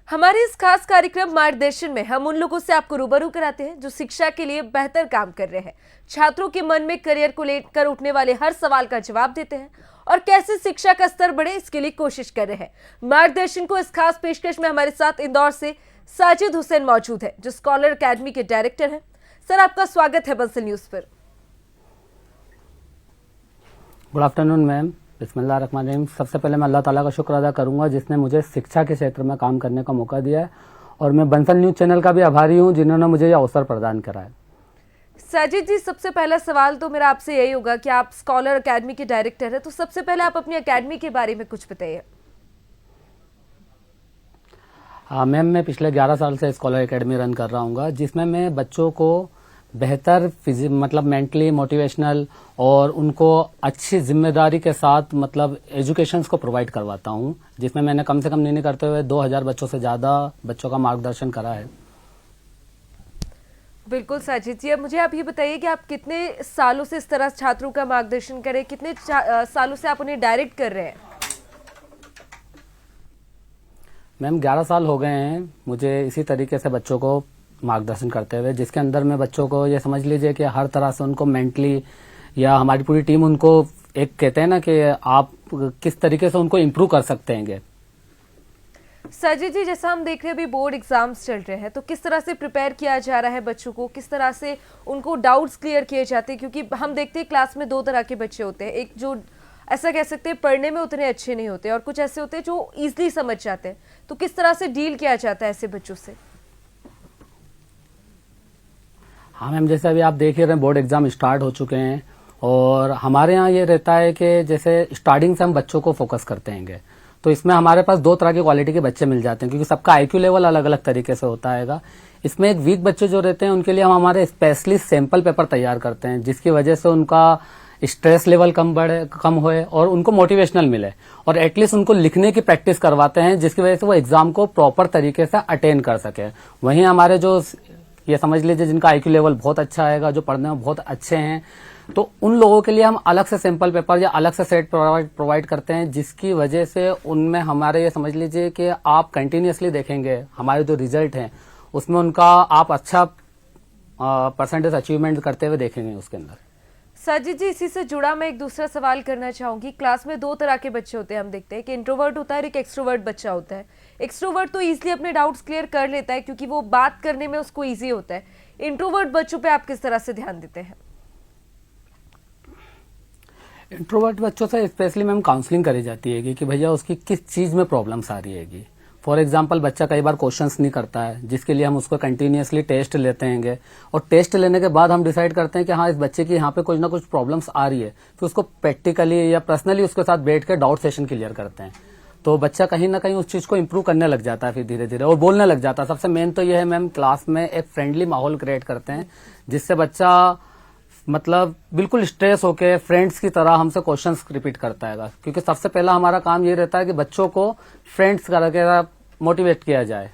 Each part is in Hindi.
हमारे इस खास कार्यक्रम मार्गदर्शन में हम उन लोगों से आपको रूबरू कराते हैं जो शिक्षा के लिए बेहतर काम कर रहे हैं, छात्रों के मन में करियर को लेकर उठने वाले हर सवाल का जवाब देते हैं और कैसे शिक्षा का स्तर बढ़े इसके लिए कोशिश कर रहे हैं। मार्गदर्शन को इस खास पेशकश में हमारे साथ इंदौर से साजिद हुसैन मौजूद है जो स्कॉलर अकेडमी के डायरेक्टर हैं। सर, आपका स्वागत है बंसल न्यूज पर। Good afternoon ma'am. बिस्मिल्लाहिर्रहमानिर्रहीम। सबसे पहले मैं अल्लाह ताला का शुक्र अदा करूंगा जिसने मुझे शिक्षा के क्षेत्र में काम करने का मौका दिया है, और मैं बंसल न्यूज चैनल का भी आभारी हूं जिन्होंने मुझे यह अवसर प्रदान करा है। साजिद जी, सबसे पहला सवाल तो मेरा आपसे यही होगा कि आप स्कॉलर अकेडमी के डायरेक्टर हैं, तो सबसे पहले आप अपनी अकेडमी के बारे में कुछ बताइए। मैम, मैं पिछले 11 साल से स्कॉलर एकेडमी रन कर रहा हूँ जिसमें मैं बच्चों को बेहतर मतलब मेंटली मोटिवेशनल और उनको अच्छी जिम्मेदारी के साथ मतलब एजुकेशंस को प्रोवाइड करवाता हूँ, जिसमें मैंने कम से कम नहीं करते हुए 2000 बच्चों से ज्यादा बच्चों का मार्गदर्शन करा है। बिल्कुल साजिद जी, अब मुझे आप ये बताइए कि आप कितने सालों से इस तरह छात्रों का मार्गदर्शन करें, कितने सालों से आप उन्हें डायरेक्ट कर रहे हैं? मैम, 11 साल हो गए हैं मुझे इसी तरीके से बच्चों को मार्गदर्शन करते हुए, जिसके अंदर में बच्चों को ये समझ लीजिए कि हर तरह से उनको मेंटली, या हमारी पूरी टीम उनको एक कहते हैं ना कि आप किस तरीके से उनको इम्प्रूव कर सकते हैं। साजिद जी, जैसा हम देख रहे हैं अभी बोर्ड एग्जाम्स चल रहे हैं, तो किस तरह से प्रिपेयर किया जा रहा है बच्चों को, किस तरह से उनको डाउट्स क्लियर किए जाते हैं? क्योंकि हम देखते हैं क्लास में दो तरह के बच्चे होते हैं, एक जो ऐसा कह सकते हैं पढ़ने में उतने अच्छे नहीं होते और कुछ ऐसे होते हैं जो ईजिली समझ जाते हैं, तो किस तरह से डील किया जाता है ऐसे बच्चों से? हाँ मैम, जैसे अभी आप देख ही रहे हैं बोर्ड एग्जाम स्टार्ट हो चुके हैं, और हमारे यहाँ ये रहता है कि जैसे स्टार्टिंग से हम बच्चों को फोकस करते हैं, तो इसमें हमारे पास दो तरह की क्वालिटी के बच्चे मिल जाते हैं क्योंकि सबका आईक्यू लेवल अलग अलग तरीके से होता है। इसमें एक वीक बच्चे जो रहते हैं उनके लिए हम हमारे स्पेशली सैंपल पेपर तैयार करते हैं, जिसकी वजह से उनका स्ट्रेस लेवल कम होए और उनको मोटिवेशनल मिले, और एटलीस्ट उनको लिखने की प्रैक्टिस करवाते हैं जिसकी वजह से वो एग्जाम को प्रॉपर तरीके से अटेंड कर सके। वहीं हमारे जो ये समझ लीजिए जिनका आईक्यू लेवल बहुत अच्छा आएगा, जो पढ़ने में बहुत अच्छे हैं, तो उन लोगों के लिए हम अलग से सैंपल पेपर या अलग से सेट प्रोवाइड करते हैं, जिसकी वजह से उनमें हमारे ये समझ लीजिए कि आप कंटिन्यूअसली देखेंगे हमारे जो रिजल्ट हैं उसमें उनका आप अच्छा परसेंटेज अचीवमेंट करते हुए देखेंगे उसके अंदर। साजिद जी, इसी से जुड़ा मैं एक दूसरा सवाल करना चाहूंगी। क्लास में दो तरह के बच्चे होते हैं, हम देखते हैं कि इंट्रोवर्ट होता है और एक एक्सट्रोवर्ट बच्चा होता है। एक्सट्रोवर्ट तो इजीली अपने डाउट्स क्लियर कर लेता है क्योंकि वो बात करने में उसको इजी होता है। इंट्रोवर्ट बच्चों पे आप किस तरह से ध्यान देते हैं? इंट्रोवर्ट बच्चों से स्पेशली मैम काउंसलिंग करी जाती है कि भैया उसकी किस चीज में प्रॉब्लम्स आ रही है। फॉर एग्जाम्पल, बच्चा कई बार क्वेश्चंस नहीं करता है, जिसके लिए हम उसको कंटिन्यूअसली टेस्ट लेते हैं, और टेस्ट लेने के बाद हम डिसाइड करते हैं कि हाँ, इस बच्चे की यहाँ पे कुछ ना कुछ प्रॉब्लम्स आ रही है, फिर उसको प्रैक्टिकली या पर्सनली उसके साथ बैठ के डाउट सेशन क्लियर करते हैं, तो बच्चा कहीं ना कहीं उस चीज को इम्प्रूव करने लग जाता है फिर धीरे धीरे, और बोलने लग जाता है। सबसे मेन तो यह है मैम, क्लास में एक फ्रेंडली माहौल क्रिएट करते हैं जिससे बच्चा मतलब बिल्कुल स्ट्रेस होके फ्रेंड्स की तरह हमसे क्वेश्चंस रिपीट करता है, क्योंकि सबसे पहला हमारा काम ये रहता है कि बच्चों को फ्रेंड्स करके मोटिवेट किया जाए।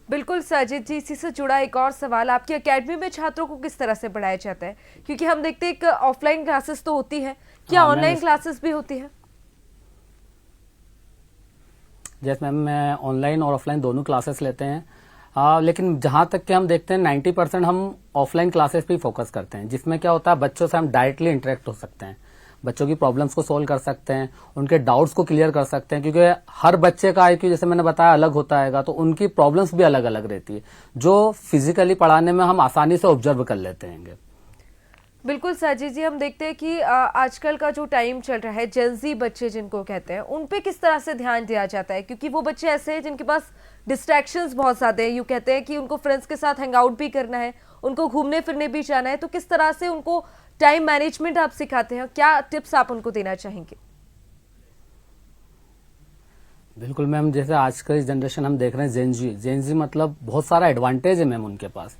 बिल्कुल साजिद जी, इसी से जुड़ा एक और सवाल, आपकी एकेडमी में छात्रों को किस तरह से पढ़ाया जाता है? क्योंकि हम देखते हैं कि ऑफलाइन क्लासेस तो होती है, क्या ऑनलाइन क्लासेस भी होती है? जैसे मैम, मैं ऑनलाइन और ऑफलाइन दोनों क्लासेस लेते हैं, लेकिन जहां तक कि हम देखते हैं 90% हम ऑफलाइन क्लासेस पे फोकस करते हैं, जिसमें क्या होता है बच्चों से हम डायरेक्टली इंटरेक्ट हो सकते हैं, बच्चों की प्रॉब्लम्स को सोल्व कर सकते हैं, उनके डाउट्स को क्लियर कर सकते हैं, क्योंकि हर बच्चे का आईक्यू जैसे मैंने बताया अलग होता है, तो उनकी प्रॉब्लम्स भी अलग अलग रहती है जो फिजिकली पढ़ाने में हम आसानी से ऑब्जर्व कर लेते हैं। बिल्कुल साजिद जी, हम देखते हैं कि आजकल का जो टाइम चल रहा है, जेंजी बच्चे जिनको कहते हैं, उन पे किस तरह से ध्यान दिया जाता है? क्योंकि वो बच्चे ऐसे हैं जिनके पास डिस्ट्रैक्शंस बहुत ज्यादा है, यूँ कहते हैं कि उनको फ्रेंड्स के साथ हैंग आउट भी करना है, उनको घूमने फिरने भी जाना है, तो किस तरह से उनको टाइम मैनेजमेंट आप सिखाते हैं? क्या टिप्स आप उनको देना चाहेंगे? बिल्कुल मैम, जैसे आज का इस जनरेशन हम देख रहे हैं जेनजी मतलब बहुत सारा एडवांटेज है मैम उनके पास।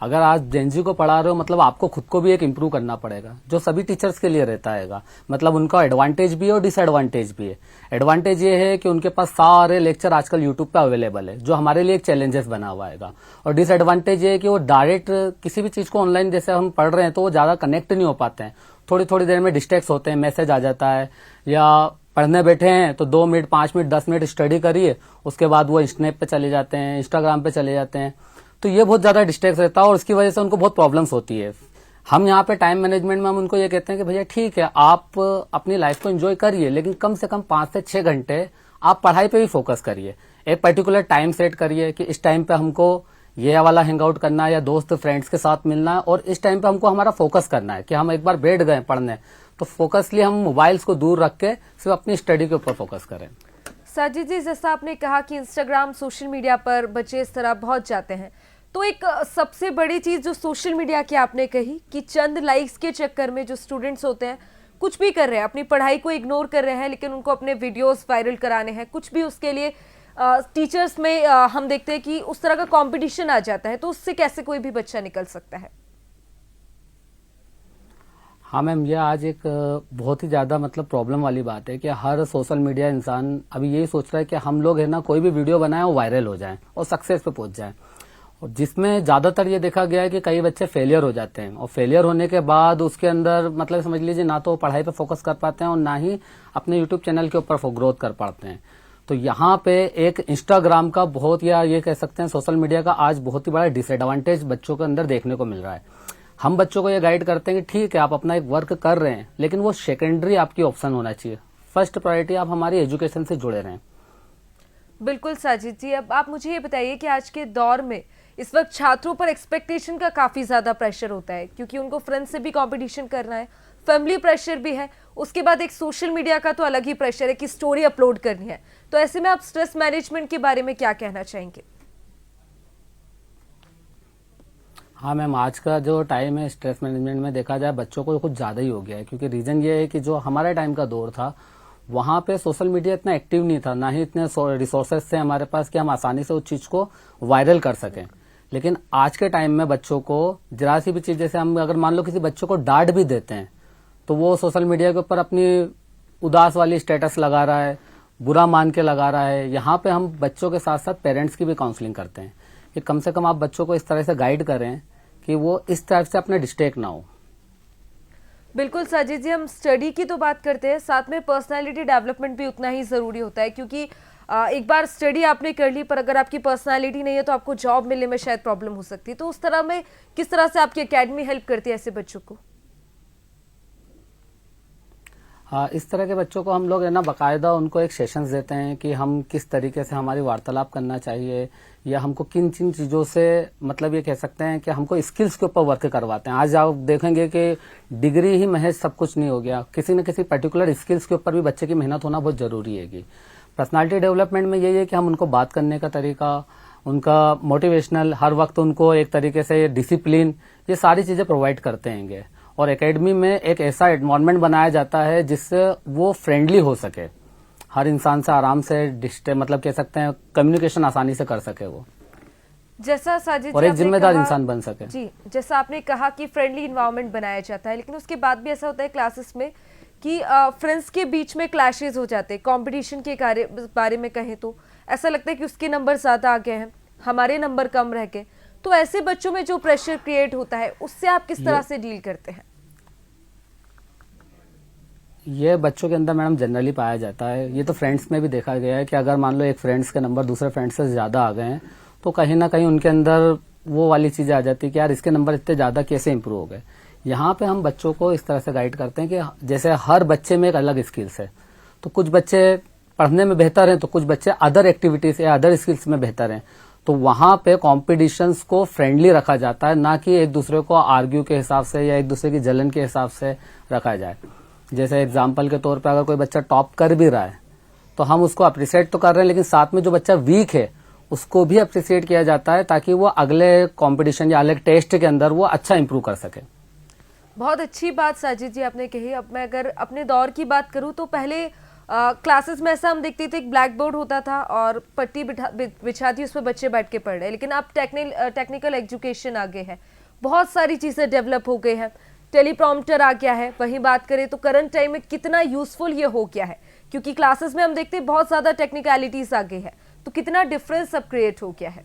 अगर आज जेनजी को पढ़ा रहे हो मतलब आपको खुद को भी एक इम्प्रूव करना पड़ेगा, जो सभी टीचर्स के लिए रहता है। मतलब उनका एडवांटेज भी है और डिसएडवांटेज भी है। एडवांटेज ये है कि उनके पास सारे लेक्चर आजकल यूट्यूब पे अवेलेबल है, जो हमारे लिए एक चैलेंजेस बना हुआ है। और डिसएडवांटेज ये है कि वो डायरेक्ट किसी भी चीज को ऑनलाइन जैसे हम पढ़ रहे हैं तो वो ज्यादा कनेक्ट नहीं हो पाते हैं, थोड़ी थोड़ी देर में डिस्ट्रैक्ट होते हैं, मैसेज आ जाता है या पढ़ने बैठे हैं तो 2 मिनट 5 मिनट 10 मिनट स्टडी करिए, उसके बाद वो स्नैप पे चले जाते हैं, इंस्टाग्राम पे चले जाते हैं। तो ये बहुत ज्यादा डिस्ट्रैक्ट रहता है और उसकी वजह से उनको बहुत प्रॉब्लम्स होती है। हम यहाँ पे टाइम मैनेजमेंट में हम उनको ये कहते हैं कि भैया ठीक है, आप अपनी लाइफ को एंजॉय करिए, लेकिन कम से कम 5 से 6 घंटे आप पढ़ाई पे भी फोकस करिए। एक पर्टिकुलर टाइम सेट करिए कि इस टाइम पे हमको ये वाला हैंग आउट करना है या दोस्त फ्रेंड्स के साथ मिलना है, और इस टाइम पे हमको हमारा फोकस करना है कि हम एक बार बैठ गए पढ़ने तो फोकसली हम मोबाइल्स को दूर रख के सिर्फ अपनी स्टडी के ऊपर फोकस करें। साजिद जी, जैसा आपने कहा कि इंस्टाग्राम सोशल मीडिया पर बच्चे इस तरह पहुंच जाते हैं, तो एक सबसे बड़ी चीज जो सोशल मीडिया की आपने कही कि चंद लाइक्स के चक्कर में जो स्टूडेंट्स होते हैं कुछ भी कर रहे हैं, अपनी पढ़ाई को इग्नोर कर रहे हैं, लेकिन उनको अपने वीडियोस वायरल कराने हैं, कुछ भी उसके लिए टीचर्स में हम देखते हैं कि उस तरह का कंपटीशन आ जाता है, तो उससे कैसे कोई भी बच्चा निकल सकता है? हाँ मैम, ये आज एक बहुत ही ज्यादा मतलब प्रॉब्लम वाली बात है कि हर सोशल मीडिया इंसान अभी यही सोच रहा है कि हम लोग है ना कोई भी वीडियो बनाए वो वायरल हो जाए और सक्सेस पे पहुंच जाए, और जिसमें ज्यादातर ये देखा गया है कि कई बच्चे फेलियर हो जाते हैं, और फेलियर होने के बाद उसके अंदर मतलब समझ लीजिए ना तो पढ़ाई पे फोकस कर पाते हैं और ना ही अपने यूट्यूब चैनल के ऊपर ग्रोथ कर पाते हैं। तो यहाँ पे एक इंस्टाग्राम का बहुत, या ये कह सकते हैं सोशल मीडिया का आज बहुत ही बड़ा डिसएडवांटेज बच्चों के अंदर देखने को मिल रहा है। हम बच्चों को ये गाइड करते हैं कि ठीक है आप अपना एक वर्क कर रहे हैं, लेकिन वो सेकेंडरी आपकी ऑप्शन होना चाहिए, फर्स्ट प्रायोरिटी आप हमारी एजुकेशन से जुड़े रहें। बिल्कुल साजिद जी, अब आप मुझे ये बताइए कि आज के दौर में इस वक्त छात्रों पर एक्सपेक्टेशन का काफी ज्यादा प्रेशर होता है, क्योंकि उनको फ्रेंड्स से भी कंपटीशन करना है, फैमिली प्रेशर भी है, उसके बाद एक सोशल मीडिया का तो अलग ही प्रेशर है कि स्टोरी अपलोड करनी है। तो ऐसे में आप स्ट्रेस मैनेजमेंट के बारे में क्या कहना चाहेंगे? हाँ मैम, आज का जो टाइम है स्ट्रेस मैनेजमेंट में देखा जाए बच्चों को कुछ ज्यादा ही हो गया है, क्योंकि रीजन ये है कि जो हमारे टाइम का दौर था वहां पे सोशल मीडिया इतना एक्टिव नहीं था, ना ही इतने रिसोर्सेस थे हमारे पास कि हम आसानी से उस चीज को वायरल कर सकें। लेकिन आज के टाइम में बच्चों को जरा सी भी चीज, जैसे हम अगर मान लो किसी बच्चों को डांट भी देते हैं तो वो सोशल मीडिया के ऊपर अपनी उदास वाली स्टेटस लगा रहा है, बुरा मान के लगा रहा है। यहाँ पे हम बच्चों के साथ साथ पेरेंट्स की भी काउंसलिंग करते हैं कि कम से कम आप बच्चों को इस तरह से गाइड करें कि वो इस तरह से अपने डिस्ट्रैक्ट ना हो। बिल्कुल साजिद जी, हम स्टडी की तो बात करते हैं, साथ में पर्सनालिटी डेवलपमेंट भी उतना ही जरूरी होता है, क्योंकि एक बार स्टडी आपने कर ली पर अगर आपकी पर्सनालिटी नहीं है तो आपको जॉब मिलने में शायद प्रॉब्लम हो सकती है। तो उस तरह में किस तरह से आपकी एकेडमी हेल्प करती है ऐसे बच्चों को? हाँ, इस तरह के बच्चों को हम लोग है ना बाकायदा उनको एक सेशंस देते हैं कि हम किस तरीके से हमारी वार्तालाप करना चाहिए, या हमको किन किन चीजों से मतलब ये कह सकते हैं कि हमको स्किल्स के ऊपर वर्क करवाते हैं। आज आप देखेंगे कि डिग्री ही महज सब कुछ नहीं हो गया, किसी न किसी पर्टिकुलर स्किल्स के ऊपर भी बच्चे की मेहनत होना बहुत जरूरी है। पर्सनालिटी डेवलपमेंट में यही है कि हम उनको बात करने का तरीका, उनका मोटिवेशनल, हर वक्त उनको एक तरीके से डिसिप्लिन, ये सारी चीजें प्रोवाइड करते हैं। और एकेडमी में एक ऐसा एनवायरनमेंट बनाया जाता है जिससे वो फ्रेंडली हो सके, हर इंसान से आराम से मतलब कह सकते हैं कम्युनिकेशन आसानी से कर सके वो, जैसा साजिद और एक जिम्मेदार इंसान बन सके। जी, जैसा आपने कहा कि फ्रेंडली इन्वायरमेंट बनाया जाता है, लेकिन उसके बाद भी ऐसा होता है क्लासेस में कि फ्रेंड्स के बीच में क्लैशेस हो जाते हैं। कंपटीशन के बारे में कहें तो ऐसा लगता है कि उसके नंबर ज्यादा आ गए हैं, हमारे नंबर कम रह गए। तो ऐसे बच्चों में जो प्रेशर क्रिएट होता है उससे आप किस तरह से डील करते हैं? ये बच्चों के अंदर मैडम जनरली पाया जाता है। ये तो फ्रेंड्स में भी देखा गया है कि अगर मान लो एक फ्रेंड्स के नंबर दूसरे फ्रेंड्स से ज्यादा आ गए हैं तो कहीं ना कहीं उनके अंदर वो वाली चीजें आ जाती है कि यार इसके नंबर इतने ज्यादा कैसे इंप्रूव हो गए। यहाँ पे हम बच्चों को इस तरह से गाइड करते हैं कि जैसे हर बच्चे में एक अलग स्किल्स है, तो कुछ बच्चे पढ़ने में बेहतर हैं तो कुछ बच्चे अदर एक्टिविटीज या अदर स्किल्स में बेहतर हैं। तो वहां पे कॉम्पिटिशन्स को फ्रेंडली रखा जाता है, ना कि एक दूसरे को आर्ग्यू के हिसाब से या एक दूसरे की जलन के हिसाब से रखा जाए। जैसे एग्जाम्पल के तौर पे अगर कोई बच्चा टॉप कर भी रहा है तो हम उसको अप्रिशिएट तो कर रहे हैं, लेकिन साथ में जो बच्चा वीक है उसको भी अप्रिशिएट किया जाता है ताकि वो अगले कंपटीशन या अलग टेस्ट के अंदर वो अच्छा इंप्रूव कर सके। बहुत अच्छी बात साजिद जी आपने कही। अब मैं अगर अपने दौर की बात करूं तो पहले क्लासेस में ऐसा हम देखते थे, एक ब्लैक बोर्ड होता था और पट्टी बिछा दी, उस पर बच्चे बैठ के पढ़ रहे हैं। लेकिन अब टेक्निकल एजुकेशन आ गए हैं, बहुत सारी चीजें डेवलप हो गई हैं, टेलीप्रॉम्प्टर आ गया है। वहीं बात करें तो करंट टाइम में कितना यूजफुल ये हो गया है, क्योंकि क्लासेस में हम देखते हैं बहुत ज्यादा टेक्निकलिटीज आ गई है, तो कितना डिफरेंस अब क्रिएट हो गया है।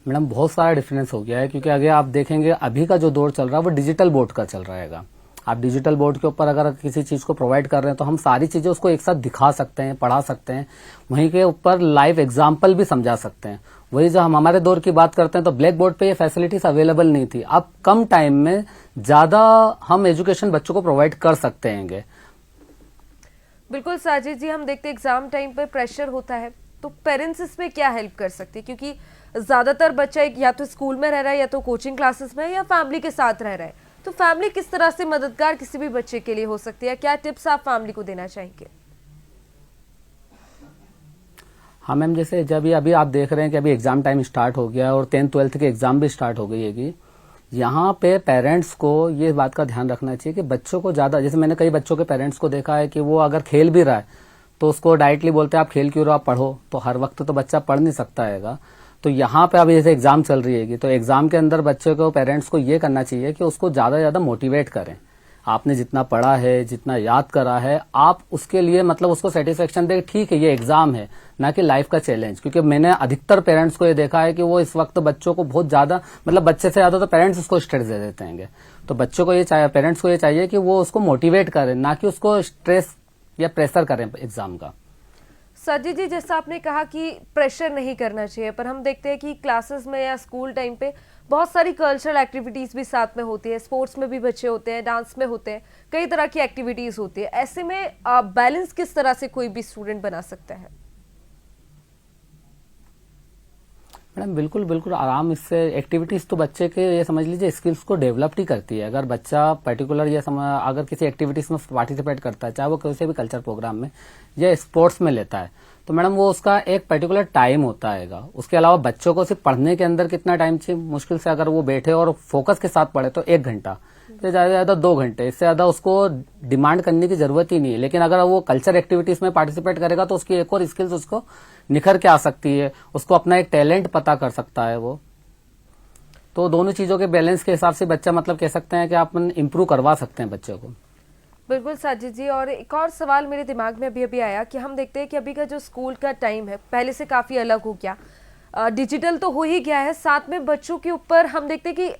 मैडम बहुत सारा डिफरेंस हो गया है, क्योंकि अगर आप देखेंगे अभी का जो दौर चल रहा है वो डिजिटल बोर्ड का चल रहा है। आप डिजिटल बोर्ड के ऊपर अगर किसी चीज को प्रोवाइड कर रहे हैं तो हम सारी चीजें उसको एक साथ दिखा सकते हैं, पढ़ा सकते हैं, वहीं के ऊपर लाइव एग्जाम्पल भी समझा सकते हैं। वही जो हम हमारे दौर की बात करते हैं तो ब्लैक बोर्ड पे ये फैसिलिटीज अवेलेबल नहीं थी। अब कम टाइम में ज्यादा हम एजुकेशन बच्चों को प्रोवाइड कर सकते हैं। बिल्कुल साजिद जी, हम देखते हैं एग्जाम टाइम पर प्रेशर होता है, तो पेरेंट्स इसमें क्या हेल्प कर सकते हैं? क्योंकि ज्यादातर बच्चा या तो स्कूल में रह रहा है या तो कोचिंग क्लासेस में या फैमिली के साथ रह रहा है, तो फैमिली किस तरह से मददगार किसी भी बच्चे के लिए हो सकती है? क्या टिप्स आप फैमिली को देना चाहेंगे? हाँ मैम, जैसे जब ये अभी आप देख रहे हैं कि अभी एग्जाम टाइम स्टार्ट हो गया और 10th 12th के एग्जाम भी स्टार्ट हो गई है कि यहाँ पे पेरेंट्स को ये बात का ध्यान रखना चाहिए कि बच्चों को ज्यादा, जैसे मैंने कई बच्चों के पेरेंट्स को देखा है कि वो अगर खेल भी रहा है तो उसको डायरेक्टली बोलते हैं आप खेल क्यों रहो, आप पढ़ो। तो हर वक्त तो बच्चा पढ़ नहीं सकता हैगा। तो यहाँ पे अभी जैसे एग्जाम चल रही है तो एग्जाम के अंदर बच्चे को, पेरेंट्स को ये करना चाहिए कि उसको ज्यादा से ज्यादा मोटिवेट करें। आपने जितना पढ़ा है, जितना याद करा है, आप उसके लिए मतलब उसको सेटिस्फेक्शन दे, ठीक है ये एग्जाम है, ना कि लाइफ का चैलेंज। क्योंकि मैंने अधिकतर पेरेंट्स को ये देखा है कि वो इस वक्त बच्चों को बहुत ज्यादा, मतलब बच्चे से ज्यादा तो पेरेंट्स उसको स्ट्रेस दे देते हैं। तो बच्चों को ये चाहिए, पेरेंट्स को ये चाहिए कि वो उसको मोटिवेट करें, ना कि उसको स्ट्रेस या प्रेशर करें एग्जाम का। साजिद जी, जैसा आपने कहा कि प्रेशर नहीं करना चाहिए, पर हम देखते हैं कि क्लासेस में या स्कूल टाइम पे बहुत सारी कल्चरल एक्टिविटीज भी साथ में होती है, स्पोर्ट्स में भी बच्चे होते हैं, डांस में होते हैं, कई तरह की एक्टिविटीज होती है। ऐसे में बैलेंस किस तरह से कोई भी स्टूडेंट बना सकता है? मैडम बिल्कुल बिल्कुल आराम, इससे एक्टिविटीज तो बच्चे के ये समझ लीजिए स्किल्स को डेवलप ही करती है। अगर बच्चा पर्टिकुलर ये अगर किसी एक्टिविटीज में पार्टिसिपेट करता है, चाहे वो किसी भी कल्चर प्रोग्राम में या स्पोर्ट्स में लेता है, तो मैडम वो उसका एक पर्टिकुलर टाइम होता है। उसके अलावा बच्चों को सिर्फ पढ़ने के अंदर कितना टाइम चाहिए, मुश्किल से अगर वो बैठे और फोकस के साथ पढ़े तो 1 घंटा, ज्यादा से ज्यादा 2 घंटे, इससे ज्यादा उसको डिमांड करने की जरूरत ही नहीं है। लेकिन अगर वो कल्चर एक्टिविटीज में पार्टिसिपेट करेगा तो उसकी एक और स्किल्स उसको निखर के आ सकती है, उसको अपना एक टैलेंट पता कर सकता है वो। तो दोनों चीजों के बैलेंस के हिसाब से बच्चा, मतलब कह सकते हैं कि आप इम्प्रूव करवा सकते हैं बच्चे को। बिल्कुल साजिद जी, और एक और सवाल मेरे दिमाग में अभी आया कि हम देखते हैं कि अभी का जो स्कूल का टाइम है पहले से काफी अलग हो गया, डिजिटल तो हो ही गया है, साथ में बच्चों के ऊपर हम देखते हैं कि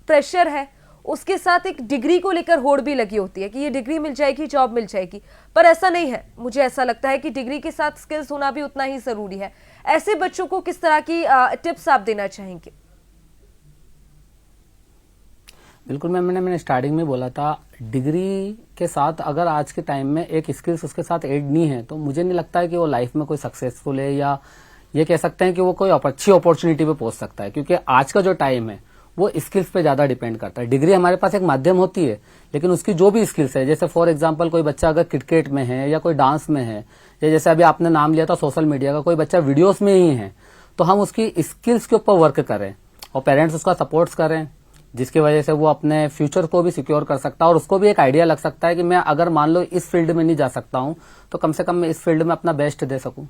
प्रेशर है, उसके साथ एक डिग्री को लेकर होड़ भी लगी होती है कि ये डिग्री मिल जाएगी, जॉब मिल जाएगी, पर ऐसा नहीं है। मुझे ऐसा लगता है कि डिग्री के साथ स्किल्स होना भी उतना ही जरूरी है। ऐसे बच्चों को किस तरह की टिप्स आप देना चाहेंगे? बिल्कुल मैम, मैंने स्टार्टिंग में बोला था, डिग्री के साथ अगर आज के टाइम में एक स्किल्स उसके साथ ऐड नहीं है तो मुझे नहीं लगता है कि वो लाइफ में कोई सक्सेसफुल है, या ये कह सकते हैं कि वो कोई अच्छी अपॉर्चुनिटी पे पहुंच सकता है। क्योंकि आज का जो टाइम है वो स्किल्स पे ज्यादा डिपेंड करता है। डिग्री हमारे पास एक माध्यम होती है, लेकिन उसकी जो भी स्किल्स है, जैसे फॉर एग्जांपल कोई बच्चा अगर क्रिकेट में है या कोई डांस में है, या जैसे अभी आपने नाम लिया था सोशल मीडिया का, कोई बच्चा वीडियोस में ही है, तो हम उसकी स्किल्स के ऊपर वर्क करें और पेरेंट्स उसका सपोर्ट करें, जिसकी वजह से वो अपने फ्यूचर को भी सिक्योर कर सकता है और उसको भी एक आइडिया लग सकता है कि मैं अगर मान लो इस फील्ड में नहीं जा सकता हूं तो कम से कम मैं इस फील्ड में अपना बेस्ट दे सकूं।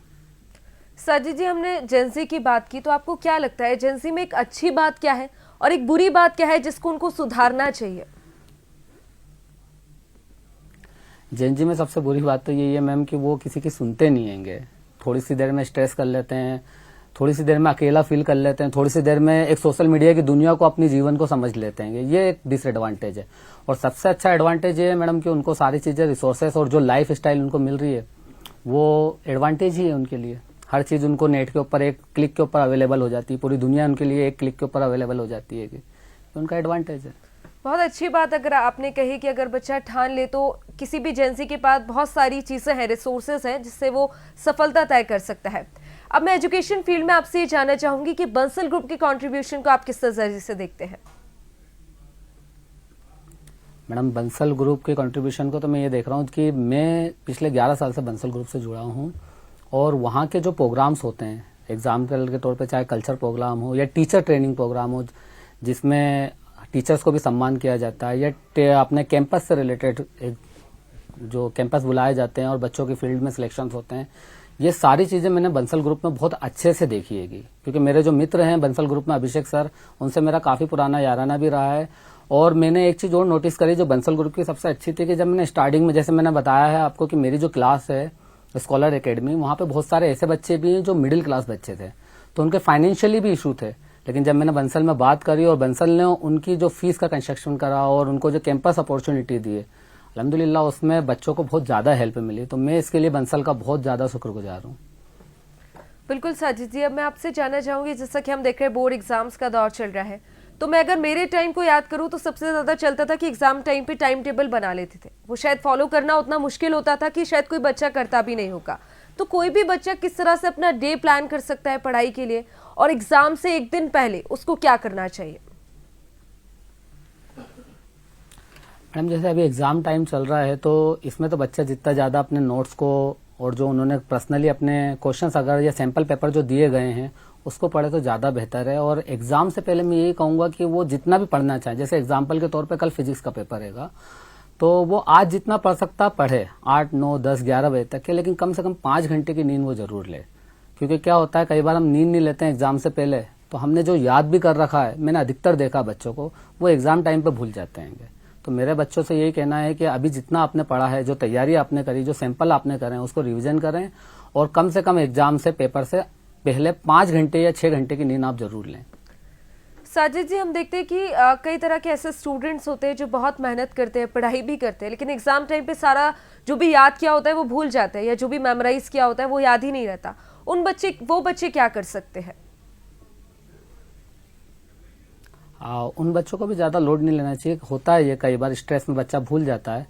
साजिद जी, हमने जेंजी की बात की, तो आपको क्या लगता है जेंजी में एक अच्छी बात क्या है और एक बुरी बात क्या है जिसको उनको सुधारना चाहिए? जेंजी में सबसे बुरी बात तो यही है मैम कि वो किसी की सुनते नहीं हैंगे। थोड़ी सी देर में स्ट्रेस कर लेते हैं, थोड़ी सी देर में अकेला फील कर लेते हैं, थोड़ी सी देर में एक सोशल मीडिया की दुनिया को अपनी जीवन को समझ लेते हैं। ये एक डिसएडवांटेज है। और सबसे अच्छा एडवांटेज ये है मैडम कि उनको सारी चीजें, रिसोर्सेस और जो लाइफ स्टाइल उनको मिल रही है वो एडवांटेज ही है उनके लिए। हर चीज उनको नेट के ऊपर एक क्लिक के ऊपर अवेलेबल हो जाती है, पूरी दुनिया उनके लिए एक क्लिक के ऊपर अवेलेबल हो जाती है, कि उनका एडवांटेज है। बहुत अच्छी बात अगर आपने कही कि अगर बच्चा ठान ले तो किसी भी एजेंसी के पास बहुत सारी चीजें हैं, रिसोर्सेज हैं जिससे वो सफलता तय कर सकता है। अब मैं एजुकेशन फील्ड में आपसे ये जानना चाहूंगी कि बंसल ग्रुप के कंट्रीब्यूशन को आप किस नजरिए से देखते हैं? मैडम बंसल ग्रुप के कंट्रीब्यूशन को तो मैं ये देख रहा हूँ कि मैं पिछले 11 साल से बंसल ग्रुप से जुड़ा हूँ और वहाँ के जो प्रोग्राम्स होते हैं एग्जाम्पल के तौर पे, चाहे कल्चर प्रोग्राम हो या टीचर ट्रेनिंग प्रोग्राम हो जिसमें टीचर्स को भी सम्मान किया जाता है, या अपने कैंपस से रिलेटेड जो कैंपस बुलाए जाते हैं और बच्चों की फील्ड में सिलेक्शंस होते हैं, ये सारी चीजें मैंने बंसल ग्रुप में बहुत अच्छे से देखी है। क्योंकि मेरे जो मित्र हैं बंसल ग्रुप में, अभिषेक सर, उनसे मेरा काफी पुराना याराना भी रहा है। और मैंने एक चीज और नोटिस करी जो बंसल ग्रुप की सबसे अच्छी थी कि जब मैंने स्टार्टिंग में, जैसे मैंने बताया है आपको कि मेरी जो क्लास है स्कॉलर एकेडमी, वहां पे बहुत सारे ऐसे बच्चे भी हैं जो मिडिल क्लास बच्चे थे, तो उनके फाइनेंशियली भी इशू थे लेकिन जब मैंने बंसल में बात करी और बंसल ने उनकी जो फीस का कंस्ट्रक्शन करा और उनको जो कैंपस अपॉर्चुनिटी दी है, अल्हम्दुलिल्लाह उसमें बच्चों को बहुत ज़्यादा हेल्प मिली। तो मैं इसके लिए बंसल का बहुत ज़्यादा शुक्रगुजार हूँ। बिल्कुल साजिद जी, अब मैं आपसे जानना चाहूंगी, जैसा कि हम देख रहे हैं बोर्ड एग्जाम्स का दौर चल रहा है, तो मैं अगर मेरे टाइम को याद करूं तो सबसे ज़्यादा चलता था कि एग्जाम टाइम पे टाइम टेबल बना लेते थे। वो शायद फॉलो करना उतना मुश्किल होता था कि शायद कोई बच्चा करता भी नहीं होगा। तो कोई भी बच्चा किस तरह से अपना डे प्लान कर सकता है पढ़ाई के लिए, और एग्जाम से एक दिन पहले उसको क्या करना चाहिए? मैडम जैसे अभी एग्जाम टाइम चल रहा है, तो इसमें तो बच्चा जितना ज़्यादा अपने नोट्स को और जो उन्होंने पर्सनली अपने क्वेश्चंस अगर या सैंपल पेपर जो दिए गए हैं उसको पढ़े तो ज़्यादा बेहतर है। और एग्जाम से पहले मैं यही कहूँगा कि वो जितना भी पढ़ना चाहे, जैसे एग्जाम्पल के तौर पे कल फिजिक्स का पेपर रहेगा, तो वो आज जितना पढ़ सकता पढ़े, 8, 9, 10, 11 बजे तक के, लेकिन कम से कम 5 घंटे की नींद वो जरूर ले। क्योंकि क्या होता है, कई बार हम नींद नहीं लेते हैं एग्जाम से पहले, तो हमने जो याद भी कर रखा है, मैंने अधिकतर देखा बच्चों को, वो एग्जाम टाइम पे भूल जाते हैं। तो मेरे बच्चों से यही कहना है कि अभी जितना आपने पढ़ा है, जो तैयारी आपने करी, जो सैंपल आपने करे, उसको रिवीजन करें और कम से कम एग्जाम से पेपर से पहले 5 घंटे या 6 घंटे की नींद आप जरूर लें। साजिद जी, हम देखते हैं कि कई तरह के ऐसे स्टूडेंट्स होते हैं जो बहुत मेहनत करते हैं, पढ़ाई भी करते हैं, लेकिन एग्जाम टाइम पे सारा जो भी याद किया होता है वो भूल जाते हैं, या जो भी मेमोराइज किया होता है वो याद ही नहीं रहता। वो बच्चे क्या कर सकते हैं? उन बच्चों को भी ज्यादा लोड नहीं लेना चाहिए। होता है ये, कई बार स्ट्रेस में बच्चा भूल जाता है।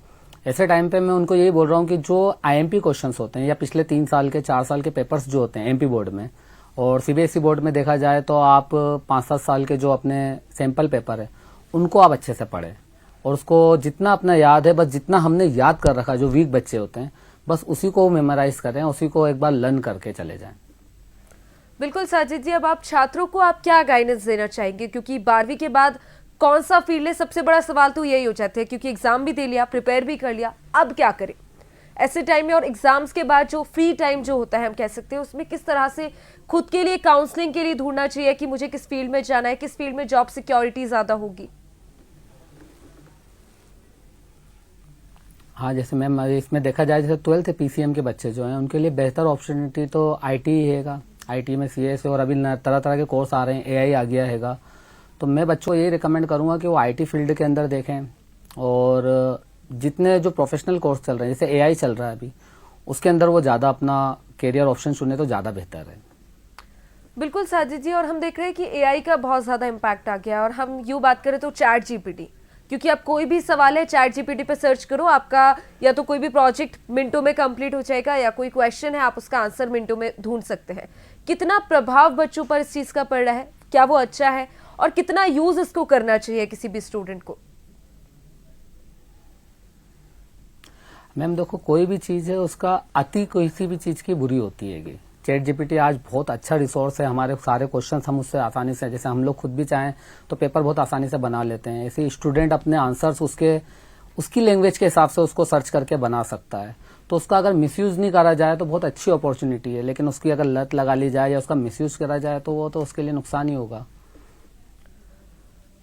ऐसे टाइम पे मैं उनको यही बोल रहा हूँ कि जो आईएमपी क्वेश्चंस होते हैं या पिछले 3 साल के 4 साल के पेपर्स जो होते हैं एमपी बोर्ड में और सीबीएसई बोर्ड में देखा जाए, तो आप 5-7 साल के जो अपने सैंपल पेपर है उनको आप अच्छे से पढ़ें और उसको जितना अपना याद है, बस जितना हमने याद कर रखा, जो वीक बच्चे होते हैं बस उसी को मेमोराइज करें, उसी को एक बार लर्न करके चले जाएं। बिल्कुल साजिद जी, अब आप छात्रों को आप क्या गाइडेंस देना चाहेंगे, क्योंकि 12वीं के बाद कौन सा फील्ड है, सबसे बड़ा सवाल तो यही हो जाता है, क्योंकि एग्जाम भी दे लिया, प्रिपेयर भी कर लिया, अब क्या करें ऐसे टाइम में? और एग्जाम्स के बाद जो फ्री टाइम जो होता है हम कह सकते हैं, उसमें किस तरह से खुद के लिए काउंसलिंग के लिए ढूंढना चाहिए कि मुझे किस फील्ड में जाना है, किस फील्ड में जॉब सिक्योरिटी ज्यादा होगी? हाँ, जैसे मैम इसमें देखा जाए, जैसे 12th पीसीएम के बच्चे जो हैं उनके लिए बेहतर अपॉर्चुनिटी तो आईटी ही हैगा। आईटी में सीएस और अभी तरह तरह के कोर्स आ रहे हैं, एआई आ गया हैगा। तो मैं बच्चों को यही रिकमेंड करूंगा कि वो आईटी फील्ड के अंदर देखें और जितने जो प्रोफेशनल कोर्स चल रहे हैं, जैसे एआई चल रहा है अभी, उसके अंदर वो ज्यादा अपना कैरियर ऑप्शन चुने तो ज्यादा बेहतर है। बिल्कुल साजिद जी, और हम देख रहे हैं कि एआई का बहुत ज्यादा इम्पैक्ट आ गया, और हम यूं बात करें तो चैट जीपीटी, क्योंकि आप कोई भी सवाल है चैट जीपीटी पे सर्च करो, आपका या तो कोई भी प्रोजेक्ट मिनटों में कंप्लीट हो जाएगा, या कोई क्वेश्चन है आप उसका आंसर मिनटों में ढूंढ सकते हैं। कितना प्रभाव बच्चों पर इस चीज का पड़ रहा है, क्या वो अच्छा है, और कितना यूज इसको करना चाहिए किसी भी स्टूडेंट को? मैम देखो, कोई भी चीज है उसका अति किसी भी चीज की बुरी होती है। चैट जीपीटी आज बहुत अच्छा रिसोर्स है, हमारे सारे क्वेश्चन हम उससे आसानी से, जैसे हम लोग खुद भी चाहें तो पेपर बहुत आसानी से बना लेते हैं, ऐसे स्टूडेंट अपने आंसर्स उसकी लैंग्वेज के हिसाब से उसको सर्च करके बना सकता है। तो उसका अगर मिसयूज नहीं करा जाए तो बहुत अच्छी अपॉर्चुनिटी है, लेकिन उसकी अगर लत लगा ली जाए या उसका मिसयूज करा जाए तो वो तो उसके लिए नुकसान ही होगा।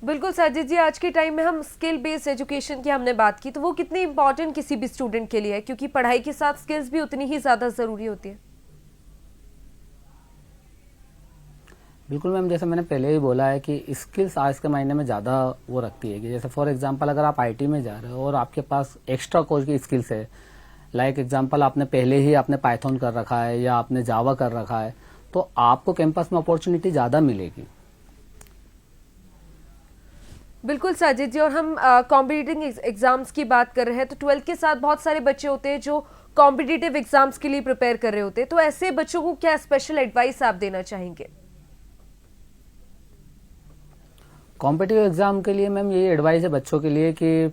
बिल्कुल साजिद जी, आज के टाइम में हम स्किल बेस्ड एजुकेशन की हमने बात की, तो वो कितनी इंपॉर्टेंट किसी भी स्टूडेंट के लिए है, क्योंकि पढ़ाई के साथ स्किल्स भी उतनी ही ज्यादा जरूरी होती है। बिल्कुल मैम, जैसे मैंने पहले ही बोला है कि स्किल्स आज के महीने में ज्यादा वो रखती है कि जैसे फॉर एग्जांपल अगर आप आईटी में जा रहे हो और आपके पास एक्स्ट्रा कोर्स की स्किल्स है, लाइक एग्जांपल आपने पहले ही आपने पाइथन कर रखा है या आपने जावा कर रखा है, तो आपको कैंपस में अपॉर्चुनिटी ज्यादा मिलेगी। बिल्कुल साजिद जी, और हम कॉम्पिटिटिव एग्जाम्स की बात कर रहे हैं, तो 12th के साथ बहुत सारे बच्चे होते हैं जो कॉम्पिटिटिव एग्जाम्स के लिए प्रिपेयर कर रहे होते हैं, तो ऐसे बच्चों को क्या स्पेशल एडवाइस आप देना चाहेंगे? कॉम्पिटिटिव एग्जाम के लिए मैम यही एडवाइस है बच्चों के लिए कि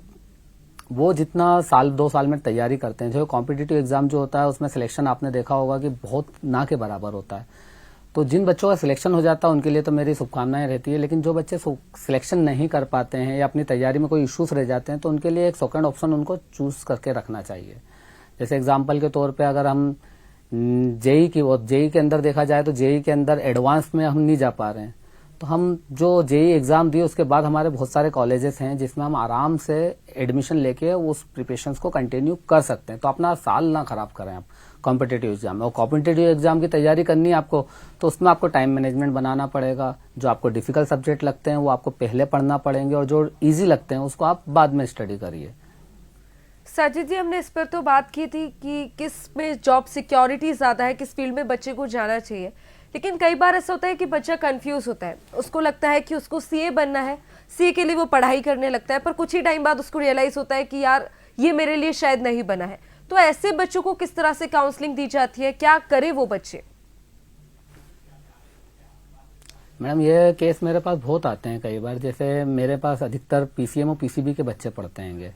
वो जितना 1-2 साल में तैयारी करते हैं, जो कॉम्पिटिटिव एग्जाम जो होता है उसमें सिलेक्शन आपने देखा होगा कि बहुत ना के बराबर होता है। तो जिन बच्चों का सिलेक्शन हो जाता है उनके लिए तो मेरी शुभकामनाएं रहती है, लेकिन जो बच्चे सिलेक्शन नहीं कर पाते हैं या अपनी तैयारी में कोई इश्यूज रह जाते हैं, तो उनके लिए एक सेकंड ऑप्शन उनको चूज करके रखना चाहिए। जैसे एग्जाम्पल के तौर पर अगर हम जेई के अंदर देखा जाए तो जेई के अंदर एडवांस में हम नहीं जा पा रहे हैं, तो हम जो जेई एग्जाम दिए उसके बाद हमारे बहुत सारे कॉलेजेस हैं जिसमें हम आराम से एडमिशन लेके उस प्रिपरेशन को कंटिन्यू कर सकते हैं। तो अपना साल ना खराब करें आप कॉम्पिटेटिव एग्जाम में। और कॉम्पिटेटिव एग्जाम की तैयारी करनी है आपको, तो उसमें आपको टाइम मैनेजमेंट बनाना पड़ेगा। जो आपको डिफिकल्ट सब्जेक्ट लगते हैं वो आपको पहले पढ़ना पड़ेंगे, और जो ईजी लगते हैं उसको आप बाद में स्टडी करिए। साजिद जी, हमने इस पर तो बात की थी कि किस में जॉब सिक्योरिटी ज्यादा है, किस फील्ड में बच्चे को जाना चाहिए, लेकिन कई बार ऐसा होता है कि बच्चा कंफ्यूज होता है। उसको लगता है कि उसको सीए बनना है, सीए के लिए वो पढ़ाई करने लगता है, पर कुछ ही टाइम बाद उसको रियलाइज होता है कि यार ये मेरे लिए शायद नहीं बना है। तो ऐसे बच्चों को किस तरह से काउंसलिंग दी जाती है, क्या करे वो बच्चे? मैडम ये केस मेरे पास बहुत आते हैं कई बार। जैसे मेरे पास अधिकतर पीसीएम और पीसीबी के बच्चे पढ़ते हैं।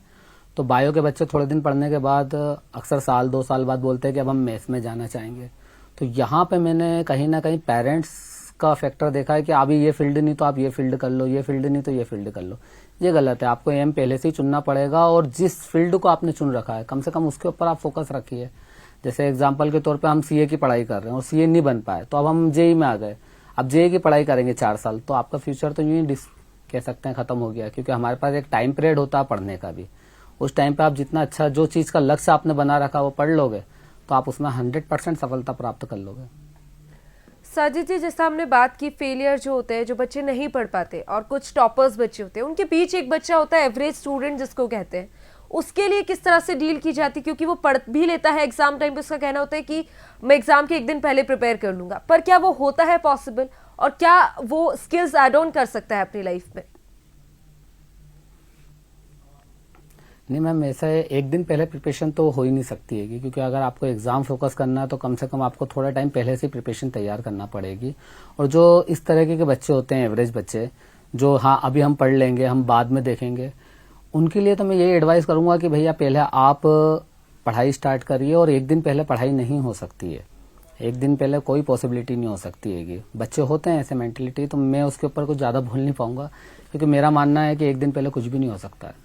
तो बायो के बच्चे थोड़े दिन पढ़ने के बाद अक्सर साल 2 साल बाद बोलते हैं कि अब हम मैथ्स में जाना चाहेंगे। तो यहाँ पे मैंने कहीं ना कहीं पेरेंट्स का फैक्टर देखा है कि अभी ये फील्ड नहीं तो आप ये फील्ड कर लो, ये फील्ड नहीं तो ये फील्ड कर लो। ये गलत है। आपको एम पहले से ही चुनना पड़ेगा, और जिस फील्ड को आपने चुन रखा है कम से कम उसके ऊपर आप फोकस रखिए। जैसे एग्जाम्पल के तौर पर हम सीए की पढ़ाई कर रहे हैं और सीए नहीं बन पाए, तो अब हम जेई में आ गए। अब जेई की पढ़ाई करेंगे 4 साल, तो आपका फ्यूचर तो यूं ही कह सकते हैं खत्म हो गया। क्योंकि हमारे पास एक टाइम पीरियड होता है पढ़ने का भी। उस टाइम पे आप जितना अच्छा जो चीज का लक्ष्य आपने बना रखा वो पढ़ लोगे तो आप उसमें 100% सफलता प्राप्त कर लोगे। साजिद जी, जैसा हमने बात की, फेलियर जो होते हैं, जो बच्चे नहीं पढ़ पाते और कुछ टॉपर्स बच्चे होते हैं, उनके बीच एक बच्चा होता है एवरेज स्टूडेंट जिसको कहते हैं, उसके लिए किस तरह से डील की जाती है? क्योंकि वो पढ़ भी लेता है, एग्जाम टाइम पे उसका कहना होता है कि मैं एग्जाम के एक दिन पहले प्रिपेयर कर लूंगा, पर क्या वो होता है पॉसिबल, और क्या वो स्किल्स ऐड ऑन कर सकता है अपनी लाइफ में? नहीं मैम, ऐसा है एक दिन पहले प्रिपरेशन तो हो ही नहीं सकती है, क्योंकि अगर आपको एग्जाम फोकस करना है तो कम से कम आपको थोड़ा टाइम पहले से प्रिपरेशन तैयार करना पड़ेगी। और जो इस तरह के बच्चे होते हैं, एवरेज बच्चे, जो हाँ अभी हम पढ़ लेंगे, हम बाद में देखेंगे, उनके लिए तो मैं यही एडवाइस करूंगा कि भैया पहले आप पढ़ाई स्टार्ट करिए। और एक दिन पहले पढ़ाई नहीं हो सकती है, एक दिन पहले कोई पॉसिबिलिटी नहीं हो सकती है। कि बच्चे होते हैं ऐसे मेंटेलिटी, तो मैं उसके ऊपर कुछ ज्यादा बोल नहीं पाऊंगा, क्योंकि मेरा मानना है कि एक दिन पहले कुछ भी नहीं हो सकता है।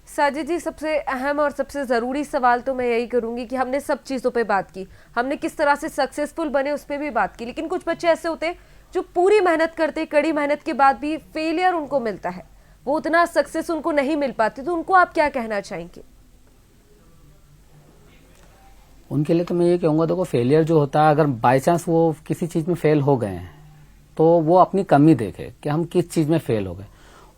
साजिद जी, सबसे अहम और सबसे ज़रूरी सवाल तो मैं यही करूंगी कि हमने सब चीज़ों पे बात की, हमने किस तरह से सक्सेसफुल बने उस पर भी बात की, लेकिन कुछ बच्चे ऐसे होते हैं जो पूरी मेहनत करते, कड़ी मेहनत के बाद भी फेलियर उनको मिलता है, वो उतना सक्सेस उनको नहीं मिल पाती, तो उनको आप क्या कहना चाहेंगे? उनके लिए तो मैं ये कहूंगा, देखो फेलियर जो होता है, अगर बाय चांस वो किसी चीज में फेल हो गए हैं तो वो अपनी कमी देखे कि हम किस चीज में फेल हो गए।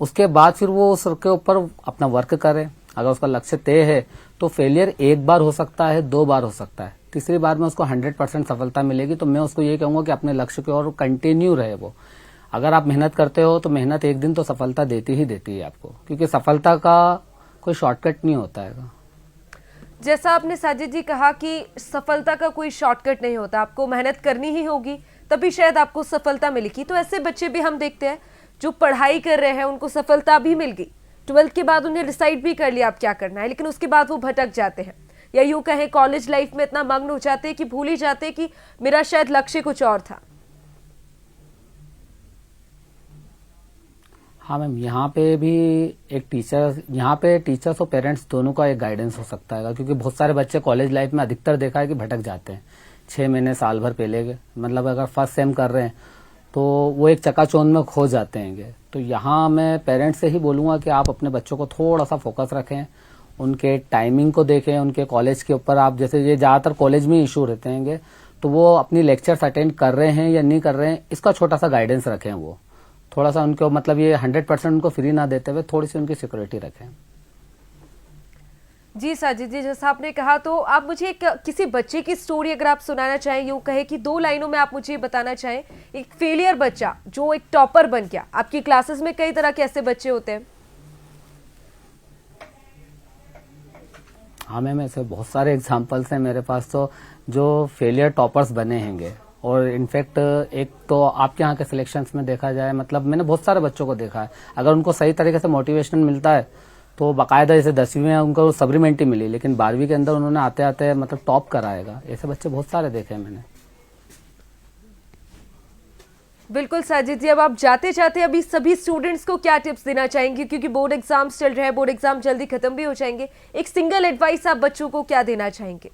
उसके बाद फिर वो उसके ऊपर अपना वर्क करे। अगर उसका लक्ष्य तय है तो फेलियर एक बार हो सकता है, 2 बार हो सकता है, तीसरी बार में उसको 100% सफलता मिलेगी। तो मैं उसको ये कहूंगा कि अपने लक्ष्य की ओर कंटिन्यू रहे वो। अगर आप मेहनत करते हो तो मेहनत एक दिन तो सफलता देती ही देती है आपको, क्योंकि सफलता का कोई शॉर्टकट नहीं होता है। जैसा आपने साजिद जी कहा कि सफलता का कोई शॉर्टकट नहीं होता, आपको मेहनत करनी ही होगी तभी शायद आपको सफलता मिलेगी। तो ऐसे बच्चे भी हम देखते हैं जो पढ़ाई कर रहे हैं, उनको सफलता भी मिल गई, 12th के बाद उन्हें डिसाइड भी कर लिया आप क्या करना है, लेकिन उसके बाद वो भटक जाते हैं, या यूं कहें कॉलेज लाइफ में इतना मग्न हो जाते हैं कि भूल ही जाते हैं कि मेरा शायद लक्ष्य कुछ और था। हाँ मैम, यहाँ पे भी एक यहाँ पे टीचर्स और पेरेंट्स दोनों का एक गाइडेंस हो सकता है, क्योंकि बहुत सारे बच्चे कॉलेज लाइफ में अधिकतर देखा है कि भटक जाते हैं 6 महीने साल भर पहले के, मतलब अगर फर्स्ट सेम कर रहे हैं तो वो एक चकाचौंध में खो जाते हैं। तो यहाँ मैं पेरेंट्स से ही बोलूंगा कि आप अपने बच्चों को थोड़ा सा फोकस रखें, उनके टाइमिंग को देखें, उनके कॉलेज के ऊपर। आप जैसे ये ज्यादातर कॉलेज में इशू रहते हैं, तो वो अपनी लेक्चर्स अटेंड कर रहे हैं या नहीं कर रहे हैं, इसका छोटा सा गाइडेंस रखें। वो थोड़ा सा उनको, मतलब ये 100% उनको फ्री ना देते हुए थोड़ी सी उनकी सिक्योरिटी रखें। जी साजिद जी, जैसा आपने कहा, तो आप मुझे किसी बच्चे की स्टोरी अगर आप सुनाना चाहें, यूं कहे कि 2 लाइनों में आप मुझे बताना चाहें, एक फेलियर बच्चा जो एक टॉपर बन गया। आपकी क्लासेस में कई तरह के ऐसे बच्चे होते हैं। हाँ मैम, ऐसे बहुत सारे एग्जाम्पल्स हैं मेरे पास, तो जो फेलियर टॉपर्स बने हैंगे। और इनफैक्ट एक तो आपके यहाँ के सिलेक्शंस में देखा जाए, मतलब मैंने बहुत सारे बच्चों को देखा है, अगर उनको सही तरीके से मोटिवेशन मिलता है तो बाकायदा, जैसे 10वीं में उनको सप्लीमेंट्री मिली, लेकिन 12वीं के अंदर उन्होंने आते आते मतलब टॉप कराएगा। ऐसे बच्चे बहुत सारे देखे हैं मैंने। बिल्कुल साजिद जी, अब आप जाते जाते अभी सभी स्टूडेंट्स को क्या टिप्स देना चाहेंगे, क्योंकि बोर्ड एग्जाम्स चल रहे हैं, बोर्ड एग्जाम जल्दी खत्म भी हो जाएंगे, एक सिंगल एडवाइस आप बच्चों को क्या देना चाहेंगे?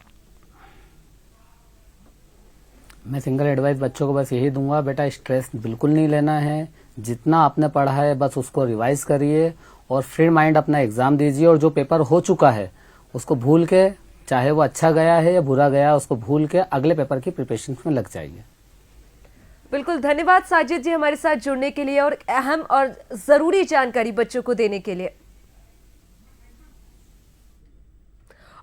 मैं सिंगल एडवाइस बच्चों को बस यही दूंगा, बेटा स्ट्रेस बिल्कुल नहीं लेना है, जितना आपने पढ़ा है बस उसको रिवाइज करिए और फ्री माइंड अपना एग्जाम दीजिए, और जो पेपर हो चुका है उसको भूल के, चाहे वो अच्छा गया है या बुरा गया, उसको भूल के अगले पेपर की प्रिपरेशन में लग जाइए। बिल्कुल, धन्यवाद साजिद जी हमारे साथ जुड़ने के लिए और अहम और जरूरी जानकारी बच्चों को देने के लिए।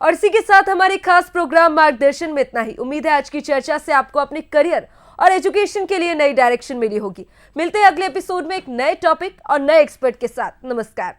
और इसी के साथ हमारे खास प्रोग्राम मार्गदर्शन में इतना ही। उम्मीद है आज की चर्चा से आपको अपने करियर और एजुकेशन के लिए नई डायरेक्शन मिली होगी। मिलते हैं अगले एपिसोड में एक नए टॉपिक और नए एक्सपर्ट के साथ। नमस्कार।